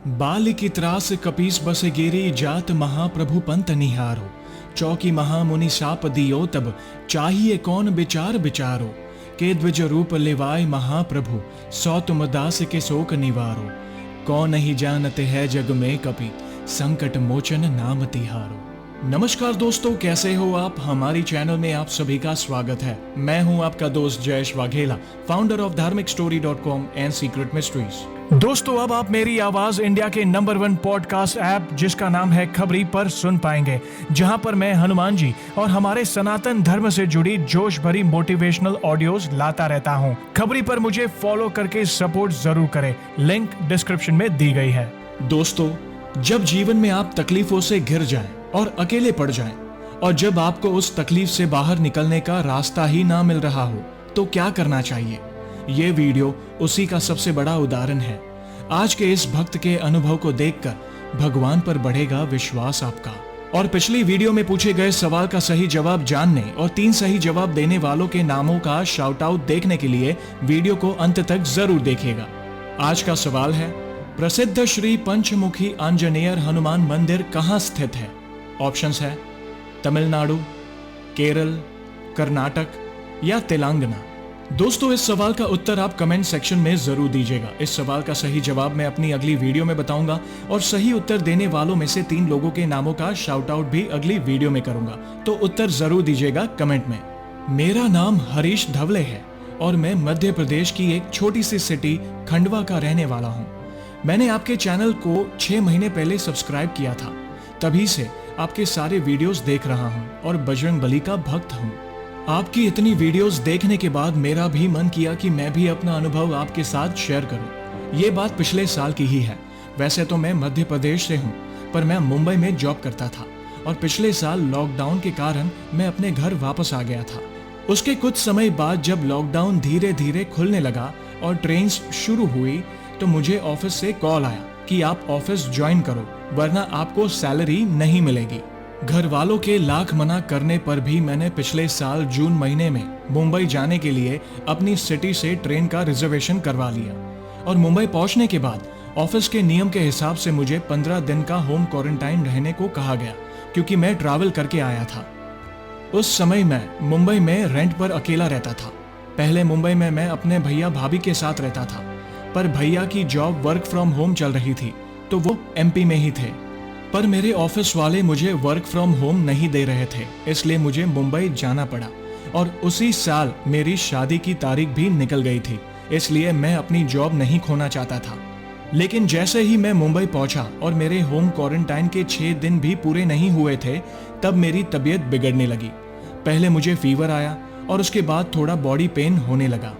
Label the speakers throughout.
Speaker 1: बाल की त्रास कपीस बस गिरी जात महाप्रभु पंत निहारो। चौकी महामुनि साप दियो तब चाहिए कौन विचार विचारो। के द्विज रूप लिवाय महाप्रभु सौ तुम दास के शोक निवारो। कौन नहीं जानते है जग में कपि संकट मोचन नाम तिहारो। नमस्कार दोस्तों, कैसे हो आप। हमारी चैनल में आप सभी का स्वागत है। मैं हूं आपका दोस्त जयेश वाघेला, फाउंडर ऑफ धार्मिकस्टोरी.com एंड सीक्रेट मिस्ट्रीज। दोस्तों, अब आप मेरी आवाज इंडिया के नंबर 1 पॉडकास्ट ऐप जिसका नाम है खबरी पर सुन पाएंगे, जहां पर मैं हनुमान जी और हमारे सनातन धर्म से जुड़ी जोश भरी मोटिवेशनल ऑडियोज लाता रहता हूं। खबरी पर मुझे फॉलो करके सपोर्ट जरूर करें, लिंक डिस्क्रिप्शन में दी गई है। दोस्तों, जब जीवन में आप तकलीफों से घिर जाएं और अकेले पड़ जाएं और जब आपको उस तकलीफ से बाहर निकलने का रास्ता ही ना मिल रहा हो तो क्या करना चाहिए। ये वीडियो उसी का सबसे बड़ा उदाहरण है। आज के इस भक्त के अनुभव को देखकर भगवान पर बढ़ेगा विश्वास आपका। और पिछली वीडियो में पूछे गए सवाल का सही जवाब जानने और 3 सही जवाब देने वालों के नामों का शाउट आउट देखने के लिए वीडियो को अंत तक जरूर देखिएगा। आज का सवाल है, प्रसिद्ध श्री पंचमुखी आंजनेयर हनुमान मंदिर कहाँ स्थित है। ऑप्शंस है तमिलनाडु, केरल, कर्नाटक या तेलंगाना। दोस्तों, इस सवाल का उत्तर आप कमेंट सेक्शन में जरूर दीजिएगा। इस सवाल का सही जवाब मैं अपनी अगली वीडियो में बताऊंगा और सही उत्तर देने वालों में से 3 लोगों के नामों का शाउट आउट भी अगली वीडियो में करूंगा, तो उत्तर जरूर दीजिएगा कमेंट में। मेरा नाम हरीश धवले है और मैं मध्य प्रदेश की एक छोटी सी सिटी खंडवा का रहने वाला हूँ। मैंने आपके चैनल को 6 महीने पहले सब्सक्राइब किया था, तभी से आपके सारे वीडियोस देख रहा हूँ और बजरंगबली का भक्त हूँ। आपकी इतनी वीडियोस देखने के बाद मेरा भी मन किया कि मैं भी अपना अनुभव आपके साथ शेयर करूं। ये बात पिछले साल की ही है। वैसे तो मैं मध्य प्रदेश से हूं, पर मैं मुंबई में जॉब करता था और पिछले साल लॉकडाउन के कारण मैं अपने घर वापस आ गया था। उसके कुछ समय बाद जब लॉकडाउन धीरे धीरे खुलने लगा और ट्रेन शुरू हुई तो मुझे ऑफिस से कॉल आया कि आप ऑफिस ज्वाइन करो वरना आपको सैलरी नहीं मिलेगी। घर वालों के लाख मना करने पर भी मैंने पिछले साल जून महीने में मुंबई जाने के लिए अपनी सिटी से ट्रेन का रिजर्वेशन करवा लिया और मुंबई पहुंचने के बाद ऑफिस के नियम के हिसाब से मुझे 15 दिन का होम क्वारंटाइन रहने को कहा गया, क्योंकि मैं ट्रैवल करके आया था। उस समय मैं मुंबई में रेंट पर अकेला रहता था। पहले मुंबई में मैं अपने भैया भाभी के साथ रहता था, पर भैया की जॉब वर्क फ्रॉम होम चल रही थी तो वो MP में ही थे। पर मेरे ऑफिस वाले मुझे वर्क फ्रॉम होम नहीं दे रहे थे, इसलिए मुझे मुंबई जाना पड़ा और उसी साल मेरी शादी की तारीख भी निकल गई थी, इसलिए मैं अपनी जॉब नहीं खोना चाहता था। लेकिन जैसे ही मैं मुंबई पहुंचा और मेरे होम क्वारंटाइन के 6 दिन भी पूरे नहीं हुए थे, तब मेरी तबीयत बिगड़ने लगी। पहले मुझे फीवर आया और उसके बाद थोड़ा बॉडी पेन होने लगा,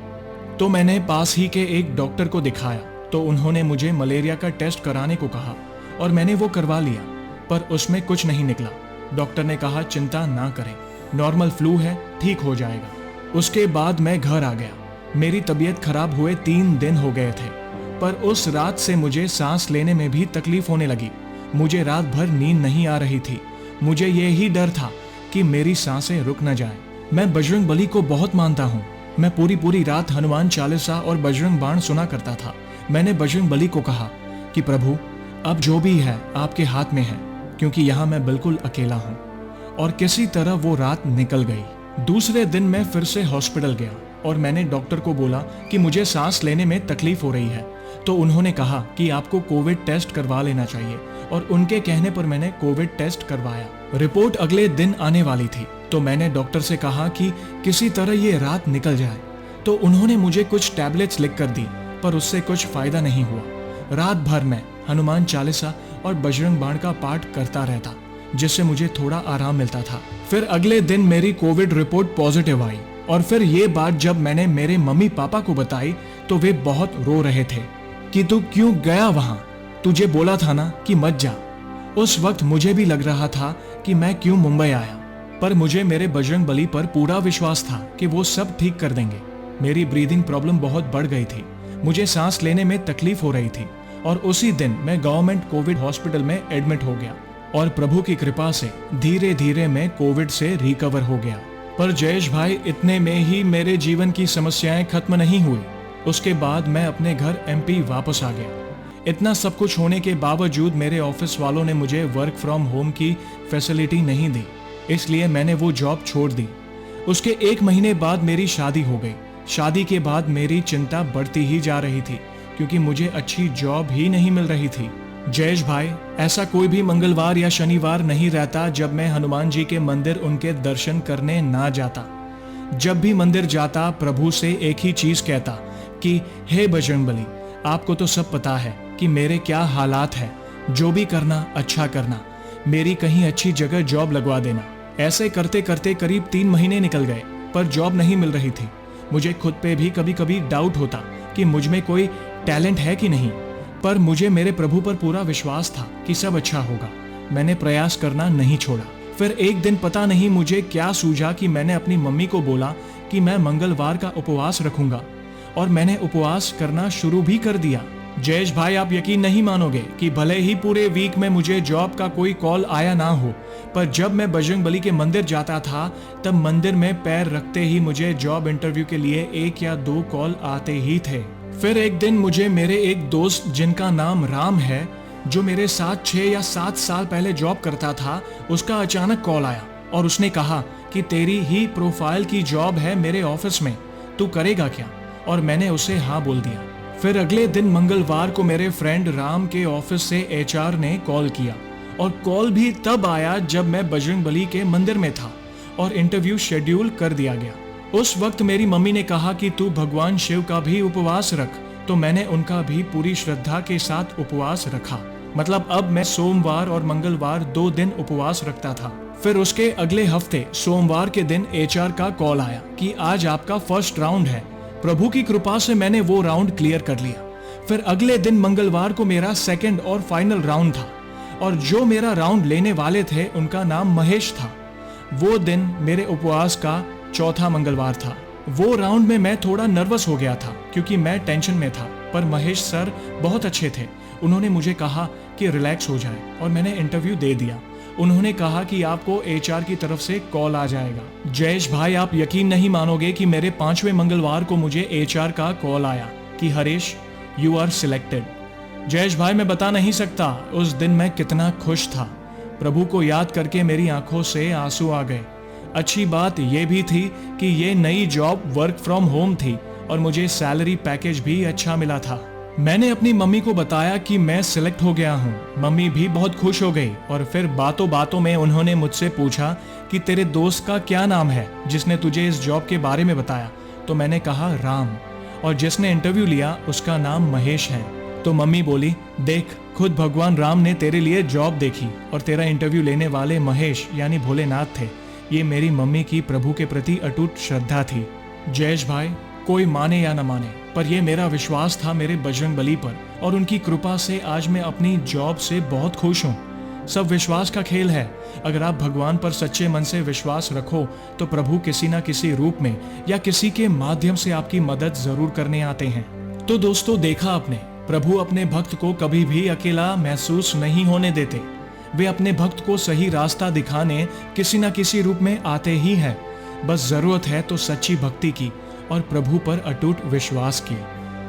Speaker 1: तो मैंने पास ही के एक डॉक्टर को दिखाया तो उन्होंने मुझे मलेरिया का टेस्ट कराने को कहा और मैंने वो करवा लिया, पर उसमें कुछ नहीं निकला। डॉक्टर ने कहा चिंता ना करें, नॉर्मल फ्लू है, ठीक हो जाएगा। उसके बाद मैं घर आ गया। मेरी तबीयत खराब हुए 3 दिन हो गए थे, पर उस रात से मुझे सांस लेने में भी तकलीफ होने लगी। मुझे रात भर नींद नहीं आ रही थी। मुझे यही डर था कि मेरी सांसें रुक न जाए। मैं बजरंगबली को बहुत मानता हूँ। मैं पूरी रात हनुमान चालीसा और बजरंग बाण सुना करता था। मैंने बजरंगबली को कहा कि प्रभु, अब जो भी है आपके हाथ में है, क्योंकि यहाँ मैं बिल्कुल अकेला हूँ। और किसी तरह वो रात निकल गई। दूसरे दिन मैं फिर से हॉस्पिटल गया और मैंने डॉक्टर को बोला कि मुझे सांस लेने में तकलीफ हो रही है, तो उन्होंने कहा कि आपको कोविड टेस्ट करवा लेना चाहिए और उनके कहने पर मैंने कोविड टेस्ट करवाया। रिपोर्ट अगले दिन आने वाली थी, तो मैंने डॉक्टर से कहा कि किसी तरह ये रात निकल जाए, तो उन्होंने मुझे कुछ टैबलेट्स लिख कर दी, पर उससे कुछ फायदा नहीं हुआ। रात भर मैं हनुमान चालीसा और बजरंग बाण का पाठ करता रहता, जिससे मुझे थोड़ा आराम मिलता था। फिर अगले दिन मेरी कोविड रिपोर्ट पॉजिटिव आई और फिर ये बात जब मैंने मेरे मम्मी पापा को बताई तो वे बहुत रो रहे थे कि तू क्यों गया वहां, तुझे बोला था ना कि मत जा। उस वक्त मुझे भी लग रहा था कि मैं क्यों मुंबई आया, पर मुझे मेरे बजरंगबली पर पूरा विश्वास था कि वो सब ठीक कर देंगे। मेरी ब्रीदिंग प्रॉब्लम बहुत बढ़ गई थी, मुझे सांस लेने में तकलीफ हो रही थी और उसी दिन मैं गवर्नमेंट कोविड हॉस्पिटल में एडमिट हो गया और प्रभु की कृपा से धीरे धीरे मैं कोविड से रिकवर हो गया। पर जयेश भाई, इतने में ही मेरे जीवन की समस्याएं खत्म नहीं हुई। उसके बाद मैं अपने घर MP वापस आ गया। इतना सब कुछ होने के बावजूद मेरे ऑफिस वालों ने मुझे वर्क फ्रॉम होम की फैसिलिटी नहीं दी, इसलिए मैंने वो जॉब छोड़ दी। उसके 1 महीने बाद मेरी शादी हो गई। शादी के बाद मेरी चिंता बढ़ती ही जा रही थी क्योंकि मुझे अच्छी जॉब ही नहीं मिल रही थी। जयेश भाई, ऐसा कोई भी मंगलवार या शनिवार नहीं रहता जब मैं हनुमान जी के मंदिर उनके दर्शन करने ना जाता। जब भी मंदिर जाता प्रभु से एक ही चीज कहता कि हे बजरंगबली, आपको तो सब पता है कि मेरे क्या हालात है, जो भी करना अच्छा करना, मेरी कहीं अच्छी जगह जॉब लगवा देना। ऐसे करते करते करीब 3 महीने निकल गए पर जॉब नहीं मिल रही थी। मुझे खुद पे भी कभी कभी डाउट होता कि मुझ में कोई टैलेंट है कि नहीं, पर मुझे मेरे प्रभु पर पूरा विश्वास था कि सब अच्छा होगा। मैंने प्रयास करना नहीं छोड़ा। फिर एक दिन पता नहीं मुझे क्या सूझा कि मैंने अपनी मम्मी को बोला कि मैं मंगलवार का उपवास रखूंगा, और मैंने उपवास करना शुरू भी कर दिया। जयेश भाई, आप यकीन नहीं मानोगे कि भले ही पूरे वीक में मुझे जॉब का कोई कॉल आया ना हो, पर जब मैं बजरंगबली के मंदिर जाता था तब मंदिर में पैर रखते ही मुझे जॉब इंटरव्यू के लिए 1 या 2 कॉल आते ही थे। फिर एक दिन मुझे मेरे एक दोस्त जिनका नाम राम है, जो मेरे साथ 6 या 7 साल पहले जॉब करता था, उसका अचानक कॉल आया और उसने कहा कि तेरी ही प्रोफाइल की जॉब है मेरे ऑफिस में, तू करेगा क्या? और मैंने उसे हाँ बोल दिया। फिर अगले दिन मंगलवार को मेरे फ्रेंड राम के ऑफिस से HR ने कॉल किया, और कॉल भी तब आया जब मैं बजरंगबली के मंदिर में था और इंटरव्यू शेड्यूल कर दिया गया। उस वक्त मेरी मम्मी ने कहा कि तू भगवान शिव का भी उपवास रख, तो मैंने उनका भी पूरी श्रद्धा के साथ उपवास रखा। मतलब अब मैं सोमवार और मंगलवार 2 दिन उपवास रखता था। फिर उसके अगले हफ्ते सोमवार के दिन HR का कॉल आया कि आज आपका फर्स्ट राउंड है। प्रभु की कृपा से मैंने वो राउंड क्लियर कर लिया। फिर अगले दिन मंगलवार को मेरा सेकंड और फाइनल राउंड था, और जो मेरा राउंड लेने वाले थे उनका नाम महेश था। वो दिन मेरे उपवास का चौथा मंगलवार था। वो राउंड में मैं थोड़ा नर्वस हो गया था क्योंकि मैं टेंशन में था, पर महेश सर बहुत अच्छे थे। उन्होंने मुझे कहा कि रिलैक्स हो जाए, और मैंने इंटरव्यू दे दिया। उन्होंने कहा कि आपको HR की तरफ से कॉल आ जाएगा। जयेश भाई, आप यकीन नहीं मानोगे कि मेरे 5वें मंगलवार को मुझे HR का कॉल आया कि Harish, you are selected. Jayesh भाई, मैं बता नहीं सकता उस दिन मैं कितना खुश था। प्रभु को याद करके मेरी आंखों से आंसू आ गए। अच्छी बात यह भी थी कि ये नई जॉब वर्क फ्रॉम होम थी और मुझे सैलरी पैकेज भी अच्छा मिला था। मैंने अपनी मम्मी को बताया कि मैं सिलेक्ट हो गया हूँ। मम्मी भी बहुत खुश हो गई, और फिर बातों बातों में उन्होंने मुझसे पूछा कि तेरे दोस्त का क्या नाम है जिसने तुझे इस जॉब के बारे में बताया। तो मैंने कहा राम, और जिसने इंटरव्यू लिया उसका नाम महेश है। तो मम्मी बोली, देख, खुद भगवान राम ने तेरे लिए जॉब देखी, और तेरा इंटरव्यू लेने वाले महेश यानी भोलेनाथ थे। ये मेरी मम्मी की प्रभु के प्रति अटूट श्रद्धा थी। जयेश भाई, कोई माने या न माने, पर यह मेरा विश्वास था मेरे बजरंगबली पर, और उनकी कृपा से आज मैं अपनी जॉब से बहुत खुश हूँ। सब विश्वास का खेल है। अगर आप भगवान पर सच्चे मन से विश्वास रखो तो प्रभु किसी न किसी रूप में या किसी के माध्यम से आपकी मदद जरूर करने आते हैं। तो दोस्तों, देखा आपने, प्रभु अपने भक्त को कभी भी अकेला महसूस नहीं होने देते। वे अपने भक्त को सही रास्ता दिखाने किसी न किसी रूप में आते ही हैं। बस जरूरत है तो सच्ची भक्ति की और प्रभु पर अटूट विश्वास की।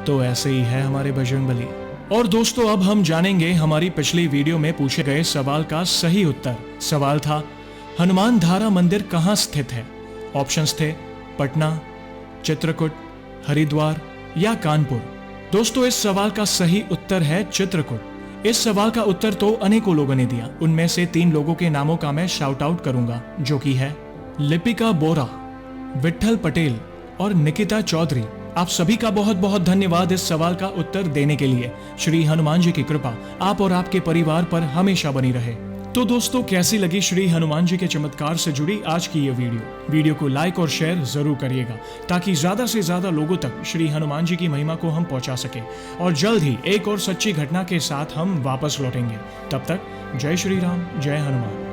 Speaker 1: तो ऐसे ही है हमारे बजरंगबली। और दोस्तों, अब हम जानेंगे हमारी पिछली वीडियो में पूछे गए सवाल का सही उत्तर। सवाल था, हनुमान धारा मंदिर कहाँ स्थित है? ऑप्शंस थे पटना, चित्रकूट, हरिद्वार या कानपुर। दोस्तों, इस सवाल का सही उत्तर है चित्रकूट। इस सवाल का उत्तर तो अनेकों लोगों ने दिया। उनमें से 3 लोगों के नामों का मैं शाउट आउट करूंगा, जो कि है लिपिका बोरा, विठल पटेल और निकिता चौधरी। आप सभी का बहुत बहुत धन्यवाद इस सवाल का उत्तर देने के लिए। श्री हनुमान जी की कृपा आप और आपके परिवार पर हमेशा बनी रहे। तो दोस्तों, कैसी लगी श्री हनुमान जी के चमत्कार से जुड़ी आज की ये वीडियो को लाइक और शेयर जरूर करिएगा, ताकि ज्यादा से ज्यादा लोगों तक श्री हनुमान जी की महिमा को हम पहुंचा सके। और जल्द ही एक और सच्ची घटना के साथ हम वापस लौटेंगे। तब तक जय श्री राम, जय हनुमान।